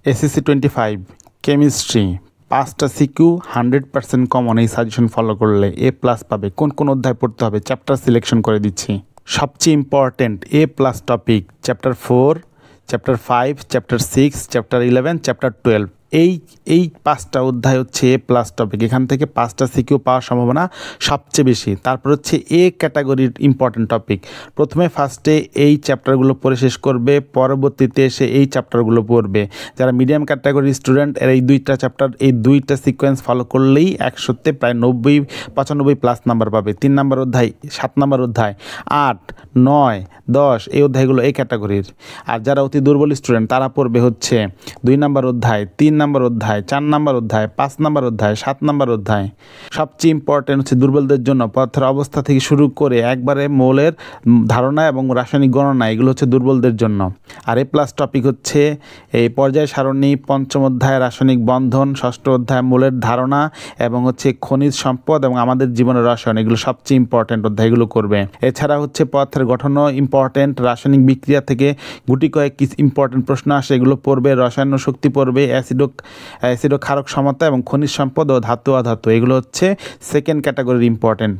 SSC 25 chemistry 5টা CQ 100% common. এই suggestion follow করলে এ প্লাস পাবে। কোন কোন অধ্যায় পড়তে হবে চ্যাপ্টার সিলেকশন করে দিচ্ছি। সবচেয়ে important A plus topic chapter 4, chapter 5, chapter 6, chapter 11, chapter 12। এই 5টা অধ্যায় হচ্ছে এ প্লাস টপিক। এখান থেকে 5টা সিকিউ পাওয়ার সম্ভাবনা সবচেয়ে বেশি। তারপর হচ্ছে এ ক্যাটাগরির ইম্পর্টেন্ট টপিক। প্রথমে ফার্স্টে এই চ্যাপ্টারগুলো পড়ে শেষ করবে, পরবর্তীতে এসে এই চ্যাপ্টারগুলো পড়বে। যারা মিডিয়াম ক্যাটাগরির স্টুডেন্ট এর এই 2টা চ্যাপ্টার, এই 2টা সিকোয়েন্স ফলো করলেই 100তে প্রায় 90-95+ নাম্বার পাবে। 3 নাম্বার অধ্যায়, 7 নাম্বার অধ্যায়, 8, 9, 10 এই অধ্যায়গুলো এই ক্যাটাগরির। আর যারা অতি দুর্বল স্টুডেন্ট তারা পড়বে হচ্ছে 2 নাম্বার অধ্যায়, 3 নাম্বার অধ্যায়, 4 নাম্বার অধ্যায়, 5 নাম্বার অধ্যায়, 7 নাম্বার অধ্যায়। সবচেয়ে ইম্পর্টেন্ট হচ্ছে দুর্বলদের জন্য পদার্থের অবস্থা থেকে শুরু করে একবারে মৌলের ধারণা এবং রাসায়নিক গণনা, এগুলো হচ্ছে দুর্বলদের জন্য। আর এ প্লাস টপিক হচ্ছে এই পর্যায় সারণী, 5ম অধ্যায় রাসায়নিক বন্ধন, 6ষ্ঠ অধ্যায় মৌলের ধারণা এবং হচ্ছে খনিজ সম্পদ এবং আমাদের জীবনের রসায়ন, এগুলো সবচেয়ে ইম্পর্টেন্ট অধ্যায়, এগুলো করবে। এছাড়া হচ্ছে পদার্থের গঠনও ইম্পর্টেন্ট, রাসায়নিক বিক্রিয়া থেকে গুটি কয়েক কিছু ইম্পর্টেন্ট প্রশ্ন আসে, এগুলো পড়বে। রসায়ন শক্তি পড়বে, অ্যাসিড ও ক্ষারক সমতা এবং খনিজ সম্পদ ও ধাতু অধাতু, এগুলো হচ্ছে সেকেন্ড ক্যাটাগরির ইম্পর্টেন্ট।